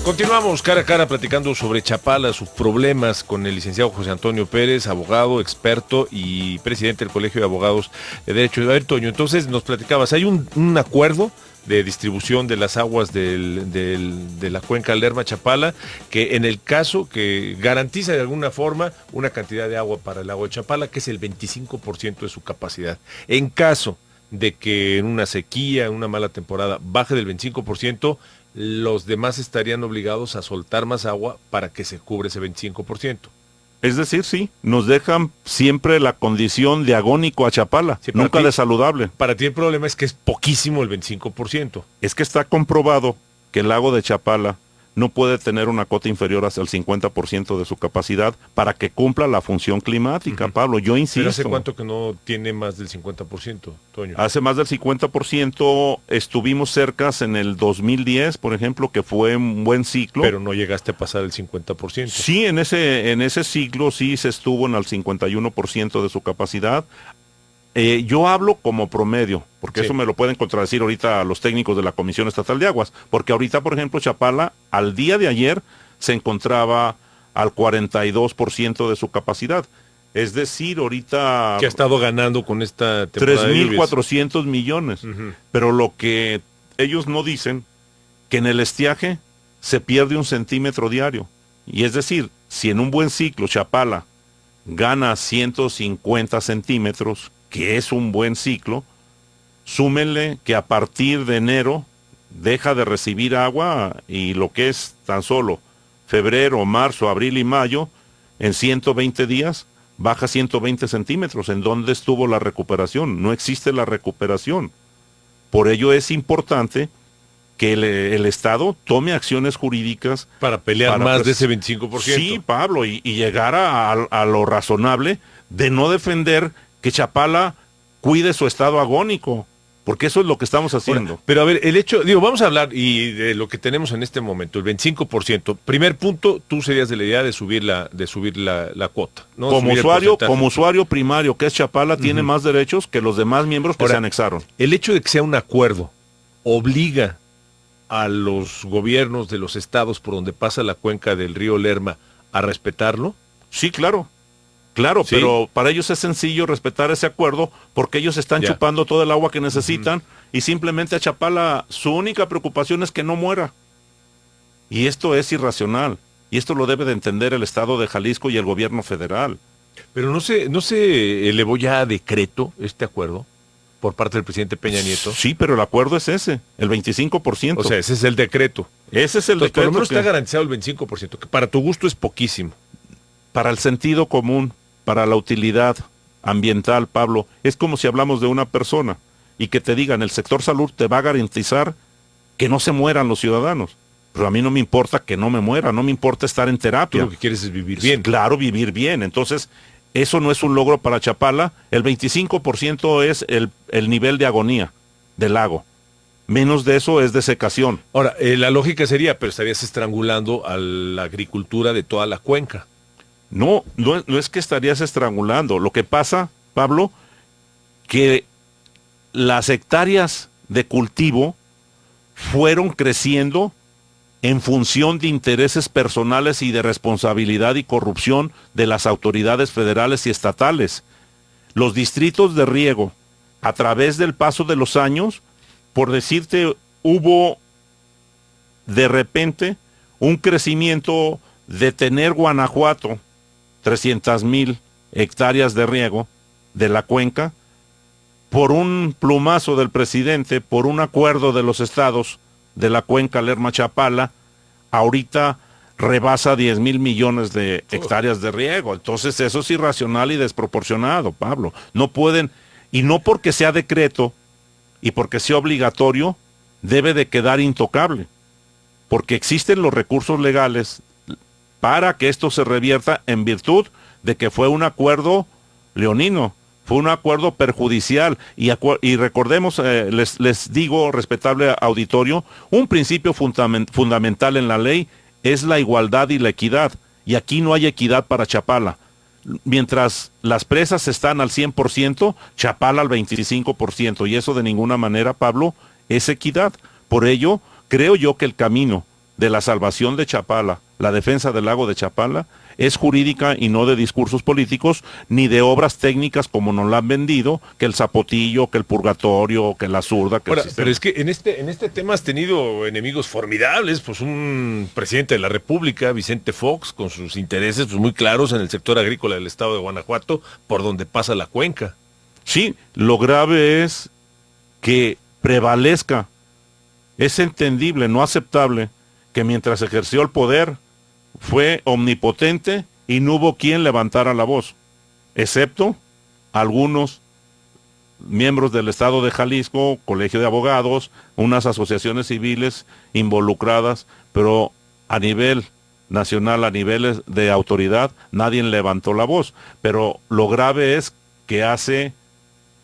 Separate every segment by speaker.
Speaker 1: Continuamos cara a cara platicando sobre Chapala, sus problemas con el licenciado José Antonio Pérez, abogado, experto y presidente del Colegio de Abogados de Derecho. A ver, Toño, entonces nos platicabas, hay un acuerdo de distribución de las aguas de la cuenca Lerma-Chapala, que en el caso que garantiza de alguna forma una cantidad de agua para el lago de Chapala, que es el 25% de su capacidad. En caso de que en una sequía, en una mala temporada, baje del 25%, los demás estarían obligados a soltar más agua para que se cubra ese 25%.
Speaker 2: Es decir, sí, nos dejan siempre la condición de agónico a Chapala,
Speaker 1: Sí,
Speaker 2: nunca de saludable.
Speaker 1: Para ti el problema es que es poquísimo el 25%.
Speaker 2: Es que está comprobado que el lago de Chapala no puede tener una cota inferior hasta el 50% de su capacidad para que cumpla la función climática, Pablo. Yo insisto.
Speaker 1: ¿Pero hace cuánto que no tiene más del 50%, Toño?
Speaker 2: Hace más del 50%, estuvimos cercas en el 2010, por ejemplo, que fue un buen ciclo.
Speaker 1: Pero no llegaste a pasar el 50%.
Speaker 2: Sí, en ese ciclo sí se estuvo en el 51% de su capacidad. Yo hablo como promedio, porque eso me lo pueden contradecir ahorita los técnicos de la Comisión Estatal de Aguas, porque ahorita, por ejemplo, Chapala, al día de ayer, se encontraba al 42% de su capacidad. Es decir, ahorita...
Speaker 1: Que ha estado ganando con esta temporada
Speaker 2: 3.400 millones. Pero lo que ellos no dicen, que en el estiaje se pierde 1 centímetro diario. Y es decir, si en un buen ciclo Chapala gana 150 centímetros, que es un buen ciclo, súmenle que a partir de enero deja de recibir agua y lo que es tan solo febrero, marzo, abril y mayo, en 120 días baja 120 centímetros. ¿En dónde estuvo la recuperación? No existe la recuperación. Por ello es importante que el Estado tome acciones jurídicas
Speaker 1: para pelear más de ese 25%.
Speaker 2: Sí, Pablo, y llegar a lo razonable de no defender que Chapala cuide su estado agónico, porque eso es lo que estamos haciendo.
Speaker 1: Bueno, pero a ver, el hecho, vamos a hablar y de lo que tenemos en este momento, el 25%. Primer punto, tú serías de la idea de subir la cuota, ¿no?
Speaker 2: Como usuario primario, que es Chapala, tiene más derechos que los demás miembros que se anexaron.
Speaker 1: El hecho de que sea un acuerdo obliga a los gobiernos de los estados por donde pasa la cuenca del río Lerma a respetarlo.
Speaker 2: Sí, claro. Claro, ¿sí? Pero para ellos es sencillo respetar ese acuerdo porque ellos están chupando todo el agua que necesitan y simplemente a Chapala su única preocupación es que no muera. Y esto es irracional. Y esto lo debe de entender el Estado de Jalisco y el gobierno federal.
Speaker 1: Pero no se elevó ya a decreto este acuerdo por parte del presidente Peña Nieto.
Speaker 2: Sí, pero el acuerdo es ese, el 25%.
Speaker 1: O sea, ese es el decreto.
Speaker 2: Ese es el decreto.
Speaker 1: Por lo menos está garantizado el 25%, que para tu gusto es poquísimo.
Speaker 2: Para el sentido común, para la utilidad ambiental, Pablo, es como si hablamos de una persona y que te digan, el sector salud te va a garantizar que no se mueran los ciudadanos. Pero a mí no me importa que no me muera, no me importa estar en terapia.
Speaker 1: Tú lo que quieres es vivir bien.
Speaker 2: Claro, vivir bien. Entonces, eso no es un logro para Chapala. El 25% es el nivel de agonía del lago. Menos de eso es desecación.
Speaker 1: Ahora, la lógica sería, pero estarías estrangulando a la agricultura de toda la cuenca.
Speaker 2: No es que estarías estrangulando. Lo que pasa, Pablo, que las hectáreas de cultivo fueron creciendo en función de intereses personales y de responsabilidad y corrupción de las autoridades federales y estatales. Los distritos de riego, a través del paso de los años, por decirte, hubo de repente un crecimiento de tener Guanajuato 300,000 hectáreas de riego de la cuenca, por un plumazo del presidente, por un acuerdo de los estados de la cuenca Lerma-Chapala, ahorita rebasa 10,000 millones de hectáreas de riego. Entonces eso es irracional y desproporcionado, Pablo. No pueden, y no porque sea decreto y porque sea obligatorio, debe de quedar intocable, porque existen los recursos legales para que esto se revierta en virtud de que fue un acuerdo leonino, fue un acuerdo perjudicial y recordemos, les digo, respetable auditorio, un principio fundamental en la ley es la igualdad y la equidad, y aquí no hay equidad para Chapala. Mientras las presas están al 100%, Chapala al 25%, y eso de ninguna manera, Pablo, es equidad. Por ello, creo yo que el camino de la salvación de Chapala, la defensa del lago de Chapala, es jurídica y no de discursos políticos, ni de obras técnicas como nos la han vendido, que el zapotillo, que el purgatorio, que la zurda, que
Speaker 1: Ahora,
Speaker 2: el sistema.
Speaker 1: pero es que en este tema has tenido enemigos formidables, pues un presidente de la República, Vicente Fox, con sus intereses pues, muy claros en el sector agrícola del estado de Guanajuato, por donde pasa la cuenca.
Speaker 2: Sí, lo grave es que prevalezca. Es entendible, no aceptable, que mientras ejerció el poder fue omnipotente y no hubo quien levantara la voz, excepto algunos miembros del Estado de Jalisco, Colegio de Abogados, unas asociaciones civiles involucradas, pero a nivel nacional, a niveles de autoridad, nadie levantó la voz. Pero lo grave es que hace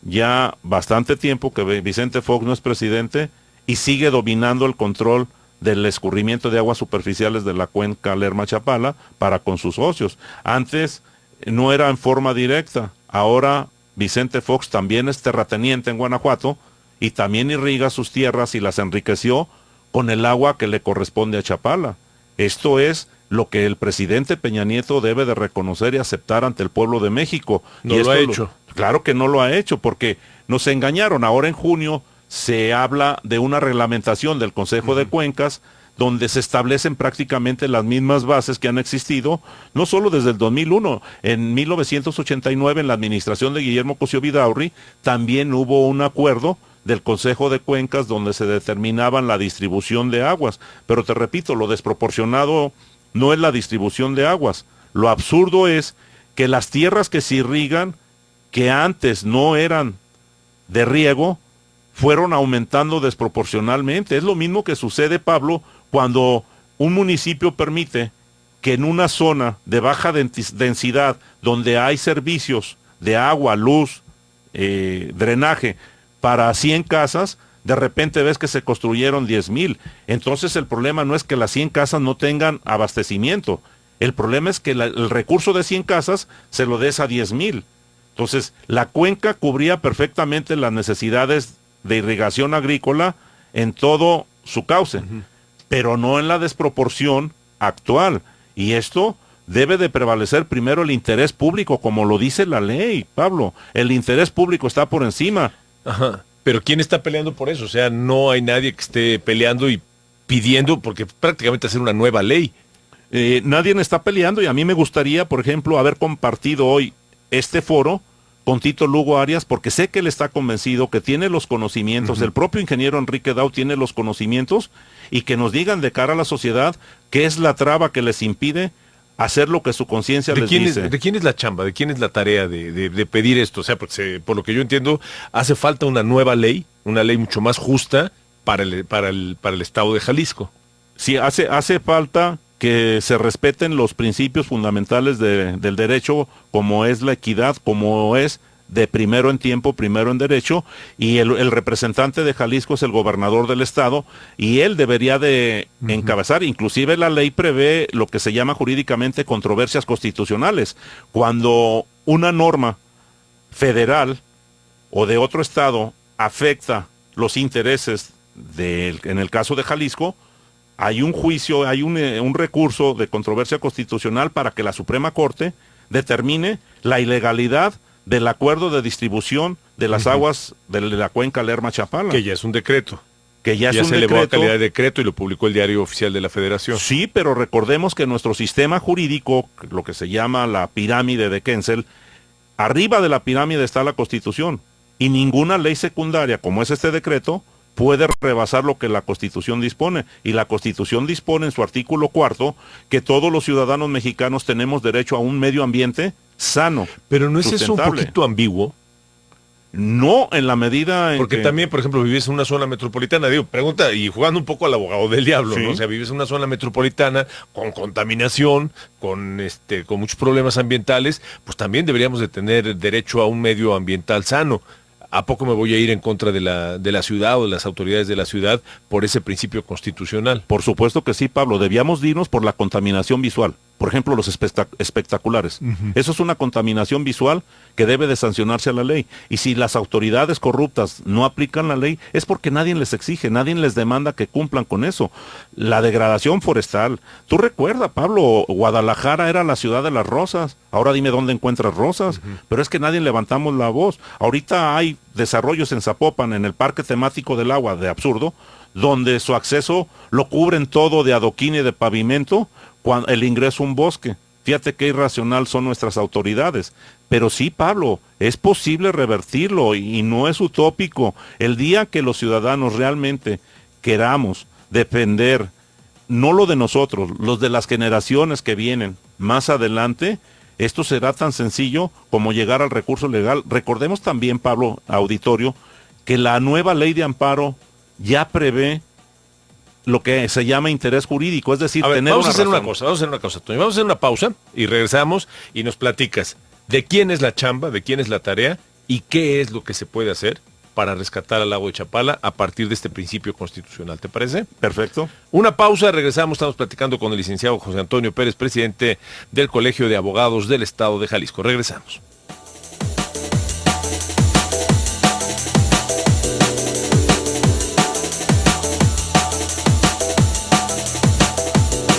Speaker 2: ya bastante tiempo que Vicente Fox no es presidente y sigue dominando el control del escurrimiento de aguas superficiales de la cuenca Lerma-Chapala para con sus socios. Antes no era en forma directa, ahora Vicente Fox también es terrateniente en Guanajuato y también irriga sus tierras y las enriqueció con el agua que le corresponde a Chapala. Esto es lo que el presidente Peña Nieto debe de reconocer y aceptar ante el pueblo de México.
Speaker 1: No lo ha hecho.
Speaker 2: Claro que no lo ha hecho, porque nos engañaron. Ahora en junio se habla de una reglamentación del Consejo de Cuencas, donde se establecen prácticamente las mismas bases que han existido, no solo desde el 2001, en 1989, en la administración de Guillermo Cosío Vidaurri, también hubo un acuerdo del Consejo de Cuencas donde se determinaban la distribución de aguas. Pero te repito, lo desproporcionado no es la distribución de aguas. Lo absurdo es que las tierras que se irrigan, que antes no eran de riego, fueron aumentando desproporcionalmente. Es lo mismo que sucede, Pablo, cuando un municipio permite que en una zona de baja densidad, donde hay servicios de agua, luz, drenaje, para 100 casas, de repente ves que se construyeron 10,000. Entonces el problema no es que las 100 casas no tengan abastecimiento. El problema es que el recurso de 100 casas se lo des a 10,000. Entonces, la cuenca cubría perfectamente las necesidades de irrigación agrícola en todo su cauce, pero no en la desproporción actual. Y esto debe de prevalecer primero el interés público, como lo dice la ley, Pablo. El interés público está por encima.
Speaker 1: Ajá. Pero ¿quién está peleando por eso? O sea, no hay nadie que esté peleando y pidiendo, porque prácticamente hacer una nueva ley.
Speaker 2: Nadie está peleando y a mí me gustaría, por ejemplo, haber compartido hoy este foro con Tito Lugo Arias, porque sé que él está convencido, que tiene los conocimientos, el propio ingeniero Enrique Dau tiene los conocimientos, y que nos digan de cara a la sociedad qué es la traba que les impide hacer lo que su conciencia les dice.
Speaker 1: ¿De quién es la chamba? ¿De quién es la tarea de pedir esto? O sea, porque por lo que yo entiendo, hace falta una nueva ley, una ley mucho más justa para el estado de Jalisco.
Speaker 2: Sí, hace falta que se respeten los principios fundamentales del derecho, como es la equidad, como es de primero en tiempo, primero en derecho, y el representante de Jalisco es el gobernador del estado, y él debería de encabezar. Inclusive la ley prevé lo que se llama jurídicamente controversias constitucionales. Cuando una norma federal o de otro estado afecta los intereses en el caso de Jalisco, hay un juicio, hay un recurso de controversia constitucional para que la Suprema Corte determine la ilegalidad del acuerdo de distribución de las aguas de la cuenca Lerma-Chapala.
Speaker 1: Que ya es un decreto.
Speaker 2: Que ya es un
Speaker 1: se elevó
Speaker 2: decreto.
Speaker 1: a calidad de decreto y lo publicó el Diario Oficial de la Federación.
Speaker 2: Sí, pero recordemos que nuestro sistema jurídico, lo que se llama la pirámide de Kensel, arriba de la pirámide está la Constitución, y ninguna ley secundaria, como es este decreto, puede rebasar lo que la Constitución dispone. Y la Constitución dispone en su artículo 4 que todos los ciudadanos mexicanos tenemos derecho a un medio ambiente sano.
Speaker 1: Pero ¿no es eso un
Speaker 2: sustentable.
Speaker 1: poquito ambiguo?
Speaker 2: No en la medida en
Speaker 1: Porque
Speaker 2: que...
Speaker 1: también, por ejemplo, vives en una zona metropolitana, digo, pregunta, y jugando un poco al abogado del diablo,
Speaker 2: Sí.
Speaker 1: ¿no? O sea, vives en una zona metropolitana con contaminación, con muchos problemas ambientales, pues también deberíamos de tener derecho a un medio ambiental sano. ¿A poco me voy a ir en contra de la ciudad o de las autoridades de la ciudad por ese principio constitucional?
Speaker 2: Por supuesto que sí, Pablo. Debíamos irnos por la contaminación visual. por ejemplo, los espectaculares. Eso es una contaminación visual que debe de sancionarse a la ley. Y si las autoridades corruptas no aplican la ley, es porque nadie les exige, nadie les demanda que cumplan con eso. La degradación forestal. Tú recuerda, Pablo, Guadalajara era la ciudad de las rosas. Ahora dime dónde encuentras rosas. Pero es que nadie levantamos la voz. Ahorita hay desarrollos en Zapopan, en el Parque Temático del Agua, de absurdo, donde su acceso lo cubren todo de adoquín y de pavimento, cuando el ingreso a un bosque. Fíjate qué irracional son nuestras autoridades. Pero sí, Pablo, es posible revertirlo y no es utópico. El día que los ciudadanos realmente queramos defender, no lo de nosotros, los de las generaciones que vienen más adelante, esto será tan sencillo como llegar al recurso legal. Recordemos también, Pablo, auditorio, que la nueva ley de amparo ya prevé lo que se llama interés jurídico, es decir,
Speaker 1: vamos a hacer una cosa, Toño. Vamos a hacer una pausa y regresamos y nos platicas de quién es la chamba, de quién es la tarea y qué es lo que se puede hacer para rescatar al lago de Chapala a partir de este principio constitucional. ¿Te parece?
Speaker 2: Perfecto.
Speaker 1: Una pausa, regresamos, estamos platicando con el licenciado José Antonio Pérez, presidente del Colegio de Abogados del Estado de Jalisco. Regresamos.